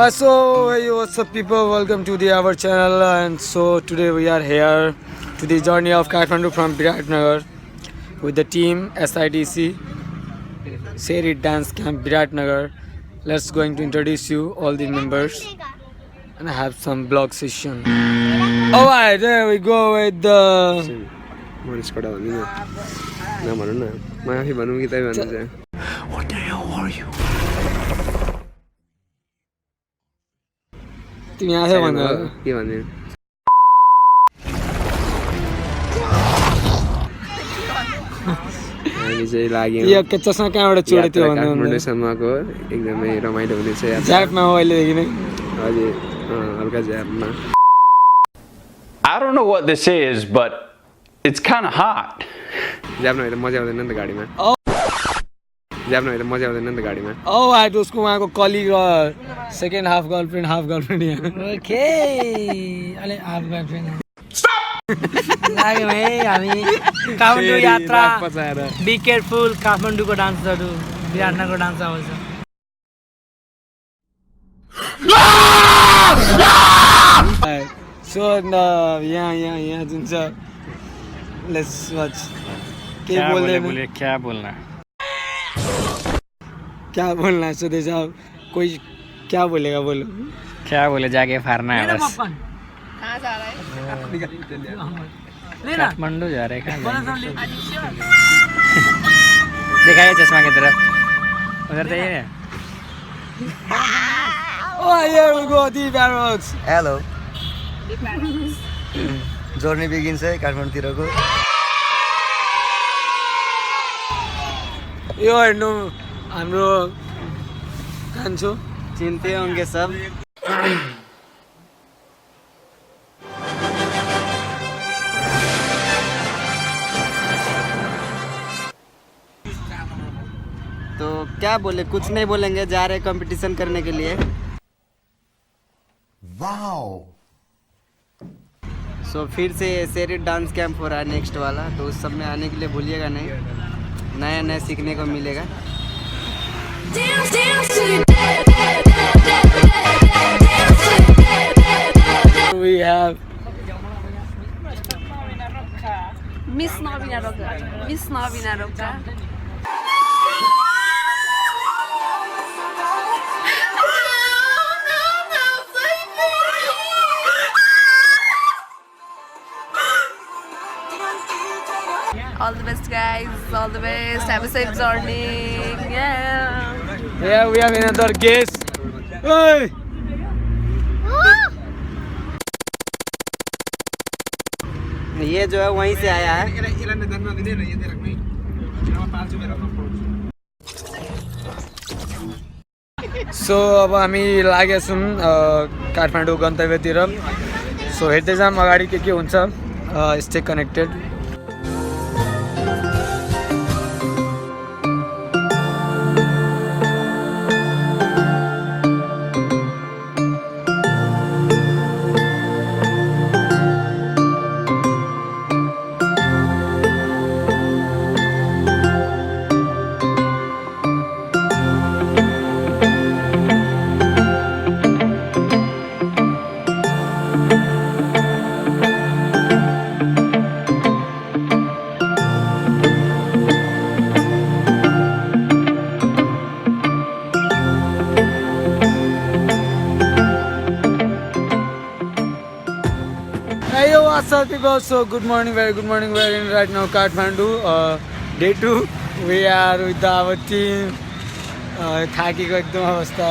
So hey, what's up people, welcome to our channel. And so today we are here to the journey of Kathmandu from Biratnagar with the team SIDC Seri Dance Camp Biratnagar. Let's going to introduce you all the members and have some blog session. Alright, there we go with the Manish Katuwal. What the hell are you? तिमी आफै भन के भन्ने हामी चाहिँ लाग्यो यो के चस्मा कहाँबाट चोड्यो त्यो भन्नु काठमाडौँसम्मको एकदमै रमाइलो हुनेछ यात्रा ज्यापमा हो अहिलेदेखि नै हजुर हल्का ज्यापमा I don't know what this is, but it's kind of hot. Zap नभए त मजा आउँदैन नि त गाडीमा ज्याप नभए त मजा आउँदैन नि त गाडीमा आइट उसको उहाँको colleague second half girlfriend okay अलि हाफ गर्लफ्रेन्ड लाग्यो है हामी काठमाडौँ यात्रा बी केयरफुल काठमाडौँको डान्सहरू बिराटनगरको डान्स आउँछ सो यहाँ जुन छ लेट्स वाच के बोल्ने क्या बोलना है सुदेश साहब कोई क्या बोलेगा बोलो क्या बोले जाके फाड़ना है बस कहाँ जा रहा है काठमांडू जा रहे हैं दिखाइए चश्मा की तरफ उधर तो ये Oh, here we go, Deepesh. Hello. Journey begins है काठमाडौँतिरको यो हेर्नु हाम्रो कान्छो चिन्ते होंगे सब तो क्या बोले कुछ नहीं बोलेंगे जा रहे कंपटीशन करने के लिए वाओ सो फिर से सेरी डांस कैंप हो रहा है नेक्स्ट वाला तो उस सब में आने के लिए भूलिएगा नहीं नया नया सीखने को मिलेगा We have Miss Nabina Rokka. All the best guys, all the best, have a safe journey, yeah. Yeah, we have another guest. Hey! ये जो है वहीं से आया है सो अब हामी लागेका छौँ काठमाडौँ गन्तव्यतिर सो हेर्दै जाऊँ अगाडि के हुन्छ stay connected What's up people? So good morning, very good morning. We're in right now Kathmandu, day 2. We are with our team. थाकेको एकदम अवस्था.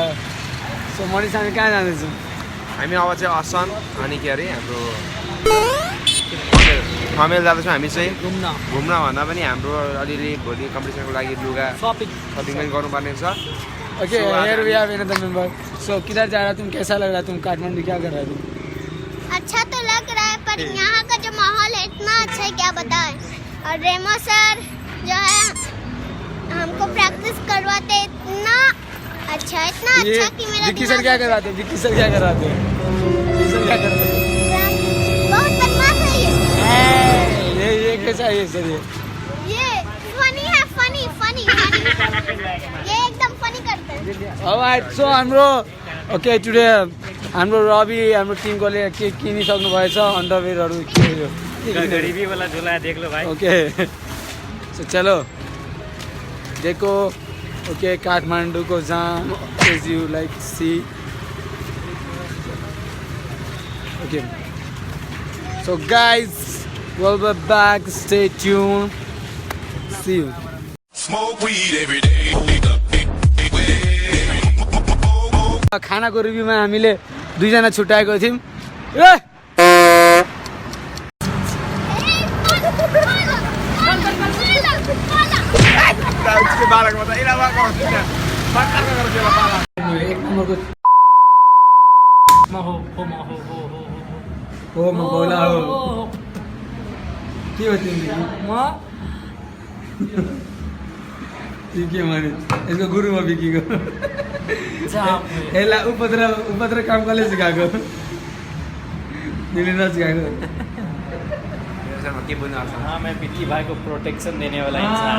So मनिष हामी कहाँ जाँदैछौँ? हामी अब चाहिँ असम अनि के अरे हाम्रो थमेल जाँदैछौँ हामी चाहिँ घुम्न भन्दा पनि हाम्रो अलिअलि भोलि कम्पिटिसनको लागि लुगा सपिङ पनि गर्नुपर्ने छ Okay, here we have another member. So किधर जा रहा तुम, कैसा लग रहा तुम, काठमांडू क्या कर रहा तुम? अच्छा तो लग रहा है पर यहाँ का जो माहौल है इतना अच्छा है क्या बताएं. और रेमो सर जो है हमको प्रैक्टिस करवाते इतना अच्छा कि मेरा विक्की सर क्या करवाते हैं? विक्की सर क्या करवाते हैं? बहुत बदमाश है ये कैसा है सर? ये फनी है, फनी ये एकदम फनी करते हैं. Alright, so हाम्रो ओके टुडे हाम्रो रवि हाम्रो टिमकोले के किनिसक्नु भएछ अन्डरवेयरहरू के हो गरीबी वाला झोला देख लो भाई ओके सो चलो देखो ओके काठमाडौँ को जहाँ as you like see okay so guys we'll be back, stay tuned, see you. Smoke weed every day. खानाको रिभ्यूमा हामीले दुईजना छुट्याएको थियौँ हो म बोला हो के हो तिमी के माने यसको गुरुमा बिकीको यसलाई उपद्र काम कसले सिकाएको तिमीले नसिकाएको हाँ मैं बिक्की भाई को प्रोटेक्शन देने वाला इंसान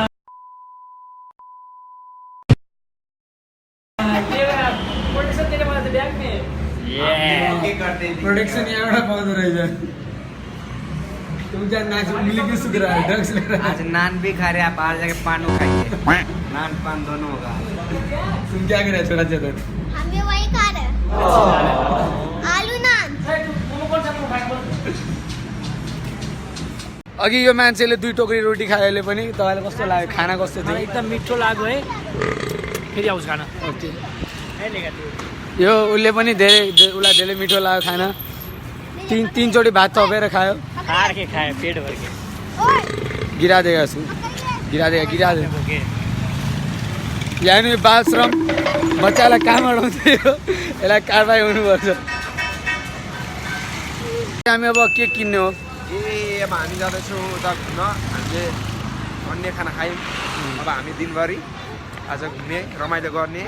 प्रोटेक्शन देने वाला था बैग में प्रोटेक्सन यहाँबाट पाउँदो रहेछ तुम क्या नाच उंगली क्यों सुख रहा है ड्रग्स ले रहा है आज नान भी खा रहे हैं, आप बाहर जाके पान खाइए। नान पान दोनों होगा। तुम क्या कर रहे हो छोटा चेतन हम भी वही खा रहे हैं आलू नान अघि यो मान्छेले 2 टोकरी रोटी खाएले पनि तपाईलाई कस्तो लाग्यो खाना कस्तो थियो एकदम मिठो लाग्यो है फेरि आउँछ खाना ओके यो उसले पनि उसलाई धेरै मिठो लाग्यो खाना तीन चोटि भात थपेर खायो खार के खाए पेट भर के गिरादेगा छु गिरादेगा यहाँ नि बाल श्रम बच्चालाई काम अडाउँथ्यो यसलाई कारबाही हुनुपर्छ हामी अब के किन्ने हो अब हामी जाँदैछौँ उता घुम्न हामीले अन्य खाना खायौँ अब हामी दिनभरि आज घुम्ने रमाइलो गर्ने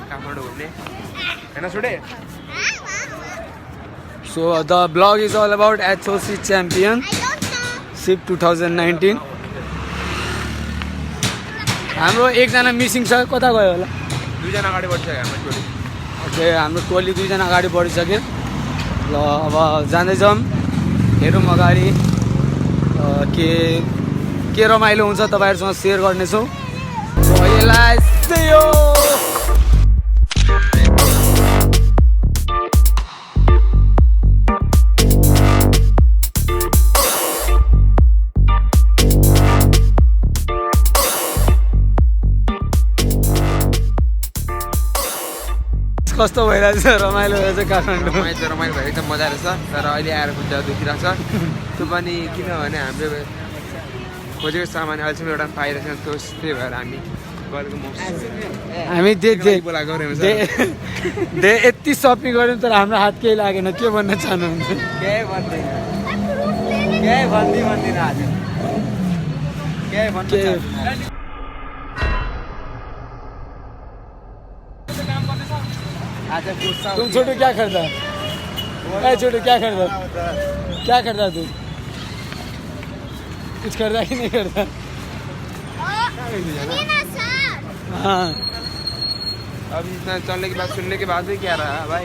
काठमाडौँ घुम्ने होइन छुटे So the blog is all about SOC Championship 2019. हाम्रो एकजना मिसिङ छ कता गयो होला दुईजना अगाडि बढिसक्यो हाम्रो टोली ओके हाम्रो टोली दुईजना अगाडि बढिसक्यो ल अब जाँदैछौँ हेरौँ अगाडि के रमाइलो हुन्छ तपाईँहरूसँग सेयर गर्नेछौँ यसलाई कस्तो भइरहेछ रमाइलो रहेछ काठमाडौँ रमाइलो भएर एकदम मजा रहेछ तर अहिले आएर खुट्टा दुखिरहेको छ त्यो पनि किनभने हाम्रो खोजेको सामान अहिलेसम्म एउटा पनि पाइरहेको छैन त्यही भएर हामी गरेको हामी बोलाएको यति सपिङ गऱ्यौँ तर हाम्रो हात केही लागेन के भन्न चाहनुहुन्छ केही भन्दिनँ आज केही भन्नु तुम छोटू क्या खरीदा छोटू क्या खरीदा तू कुछ खरीदा कि नहीं खरीदा हाँ अब इतना चलने के बाद सुनने के बाद भी क्या रहा भाइ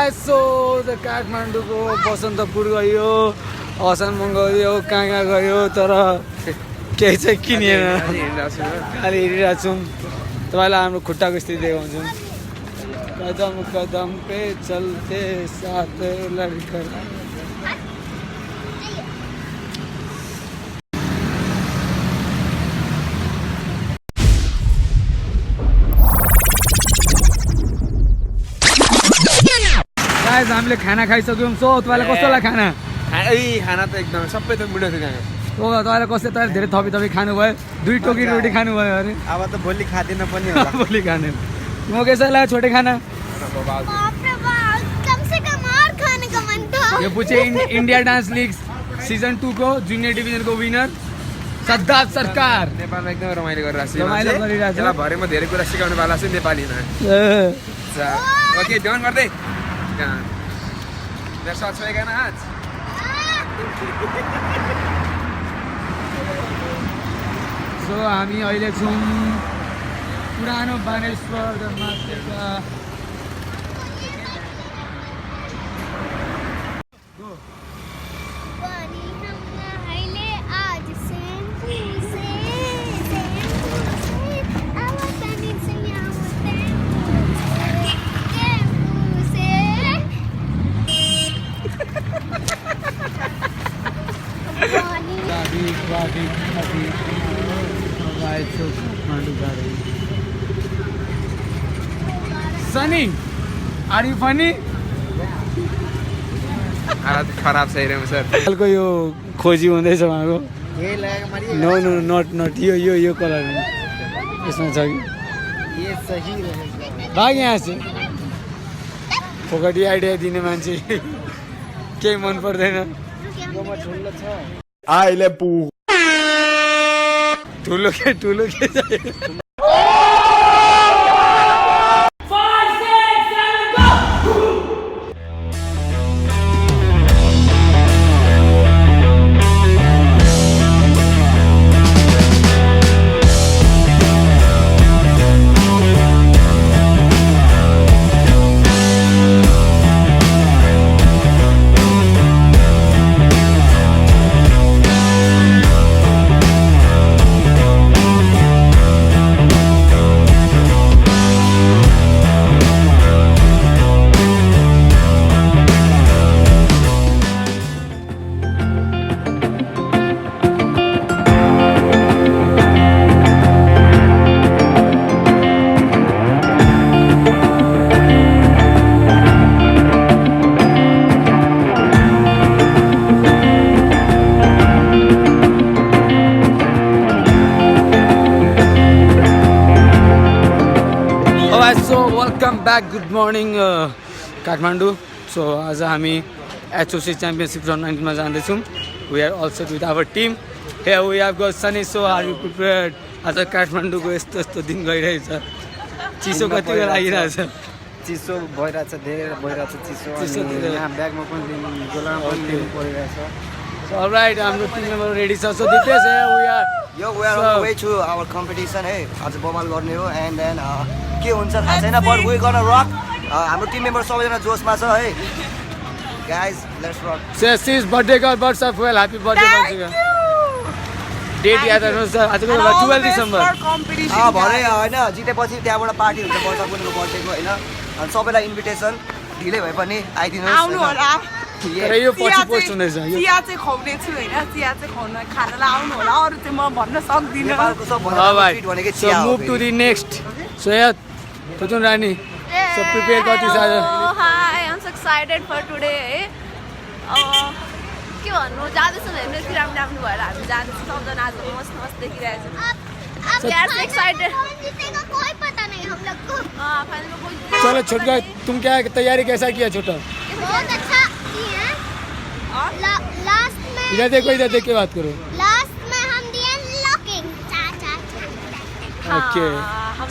यसो काठमाडौँको बसन्तपुर गयो असममा गयो कहाँ गयो तर केही चाहिँ किनिएन खालि हिँडिरहेको छौँ तपाईँलाई हाम्रो खुट्टाको स्थिति देखाउँछौँ कदम कदम पे चलते साथ लड़कर गाइस हामीले खाना खाइसक्यौँ सो तपाईँलाई कस्तो लाग्यो खाना खाना त एकदम सबै त मिठो थियो हो तपाईँलाई कस्तो तपाईँले धेरै थपी खानुभयो 2 टोकरी रोटी खानुभयो अरे अब त भोलि खाँदैन पनि भोलि खाने म कैसा लाग्यो छोटे खाना कम से कम और खाने का मन था ये पूछे इंडिया डांस लीग सीजन 2 को जूनियर डिभिजन को विनर सदाब सरकार नेपालमा एकदम रमाइलो गरिरहेको छु रमाइलो गरिरहेको छ। यसलाई भरेमा धेरै कुरा सिकाउने वाला छु नेपालीमा ओके डन गर्दै मेरे साथ सोएगा ना आज सो हामी अहिले छौँ पुरानो बानेश्वर माथिका पानी हम नहाइले आज शैम्पू से अब तनी से यहाँ शैम्पू से पानी Sunny, are you funny? हालत खराब छ रेमो सर कलरको यो खोजी हुँदैछ उहाँको ये लगाएगा मारिए नो नो नट यो कलर यसमा छ कि ये सही रहेगा भाग यहाँ से फोकटी आइडिया दिने मान्छे केही मन पर्दैन योमा ठुलो छ ठुलो के चाहियो welcome back good morning Kathmandu so आज हामी एचओसी च्याम्पियनसिप रन 19 मा जाँदैछौँ we are also with our team hey we have got Sunny so are you prepared आज काठमाडौँको यस्तो दिन गइरहेछ चिसो कतिको लागिरहेछ चिसो भइरहेछ धेरै भइरहेछ चिसो अनि यहाँ ब्यागमा पनि गोलामा पनि लिनु परिरहेछ अलराइट हाम्रो टिम मेम्बर रेडी छ so Dipesh hey we are Yo, we are on the way to our competition. Hey, आज बवाल गर्ने हो and then के हुन्छ थाहा छैन but we gonna rock. हाम्रो टिम मेम्बर सबैजना जोशमा छ है. Guys, let's rock. Sis birthday girl Barsha Phuyal happy birthday once again. Date याद गर्नुहोस् आजको 12 डिसेम्बर भरे हैन जितेपछि त्यहाँबाट पार्टी हुन्छ वर्षा पुनको बर्थडेको हैन अनि सबैलाई इन्भिटेसन ढिलै भए पनि आइदिनुहोस् आउनु होला तर यो पछि पोस्ट हुँदैछ यो चिया चाहिँ खुवाउने छु हैन चिया चाहिँ खुवाउन खानालाई आउनु होला अरु चाहिँ म भन्न सक्दिन नेपालको सबभन्दा ट्रिट भनेको so चिया हो move to the next so yeah Tutun Rani so prepare कति छ आज hi I'm so excited for today के भन्नु जाँदैछौँ हेर्नु कि राम्रो भएर हामी जाँदैछौँ सबजना आज मस्त मस्त देखिरहेछौँ We are so excited. कौन जीतेगा कोई पता नहीं हम लोग को फाइनल में कोई चलो छोटा तुम क्या तैयारी कैसा किया छोटा बहुत अच्छा किए हैं लास्ट में इधर देख के बात करो लास्ट में हम दिए लॉकिंग चा चा चा ओके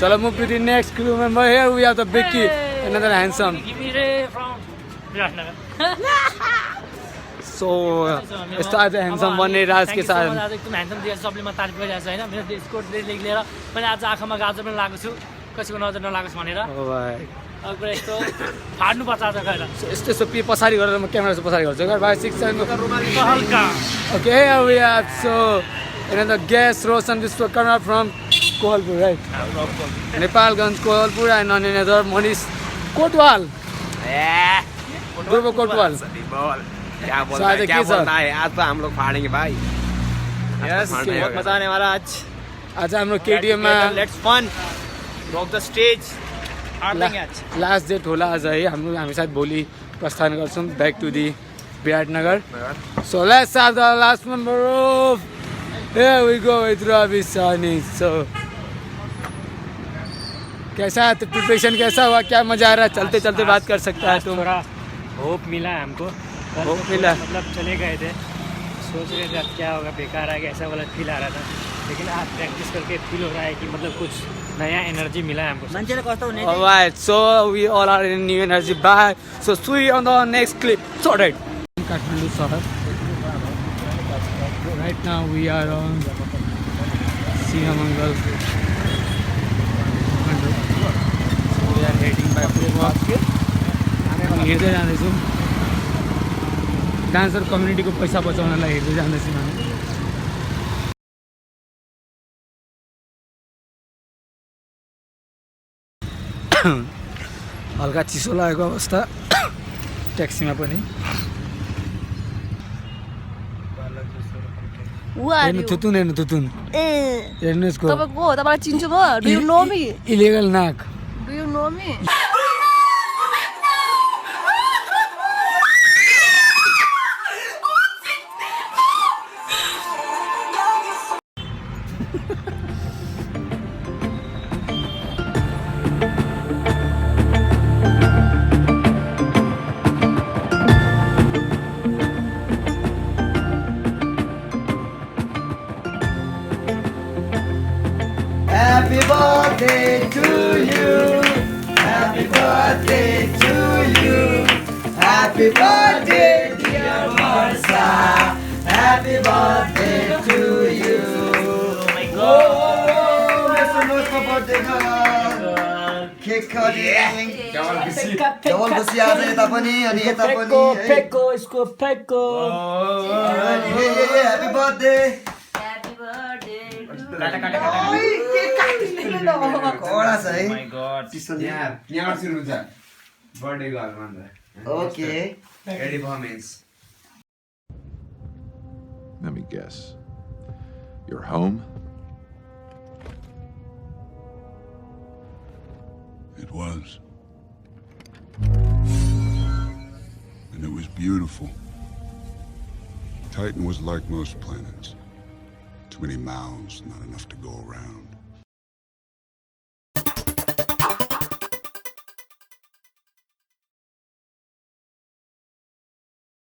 चलो move to the next crew member here we have the Bikky another handsome Ghimire from Biratnagar. so यस्तो आज handsome बन्ने राज के साथ आज एकदम ह्यान्डसम दिएर सबले म तारिफ गरिरहेको छु हैन मेरो स्कोर लेख लिएर मैले आज आँखामा गाजर पनि लगाएको छु कसैको नजर नलागोस् भनेर ओ भाइ अब यस्तो फाड्नु पर्छ आज गएर यस्तो यस्तो पछाडि गरेर म क्यामेरा पछाडि गर्छु क्या भाइ 6 हल्का okay here we have so another guest Roshan Vishwakarma from Kohalpur right Nepalganj Kohalpur and another Manish Katuwal Remo Katuwal क्या So, आज के छ? बोलना है आज तो हम लोग फाड़ेंगे भाई यस बहुत मजा आने वाला आज आज हाम्रो केटीएम मा let's fun rock the stage last date होला आज है हामी सायद भोलि प्रस्थान गर्छौँ back to the Biratnagar so let's have the last member of here we go with Ravi Sahani so कैसा प्रिपरेशन कैसा हुआ क्या मजा आ रहा है चलते चलते बात कर सकता है तुम थोड़ा होप मिला है हमको होप मिला मतलब चले गए थे सोच रहे थे अब क्या होगा बेकार आ गया ऐसा वाला फील आ रहा था लेकिन आज प्रैक्टिस करके फील हो रहा है कि मतलब कुछ नया एनर्जी मिला है हमको Alright, so we all are in new energy back. So see you on the next clip. So right. Kathmandu Sadab. Right now we are on Sihamangal. So we are heading back to work. हामी हिँड्दै जाँदैछौँ dancer कम्युनिटीको पैसा बचाउनलाई हेर्दै जाँदैछौँ हामी। हल्का चिसो लागेको अवस्था ट्याक्सीमा पनि। हेर्नु थुतुन, हेर्नु थुतुन, हेर्नु यसको। तपाईँको हो, तपाईँलाई चिन्छु म। Do you know me? Illegal नाक। Do you know me? Happy birthday to you. Happy birthday to you. Happy birthday dear Barsha. Happy birthday to you. Oh my God. Mr. Noshka birthday girl. Cake cutting. Double खुसी आज यता पनि अनि यता पनि। Phaco इसको phaco. Happy birthday. Okay. Ready performance. Let me guess. You're home? It was. And it was beautiful. Titan was like most planets. Too many mouths, not enough to go around.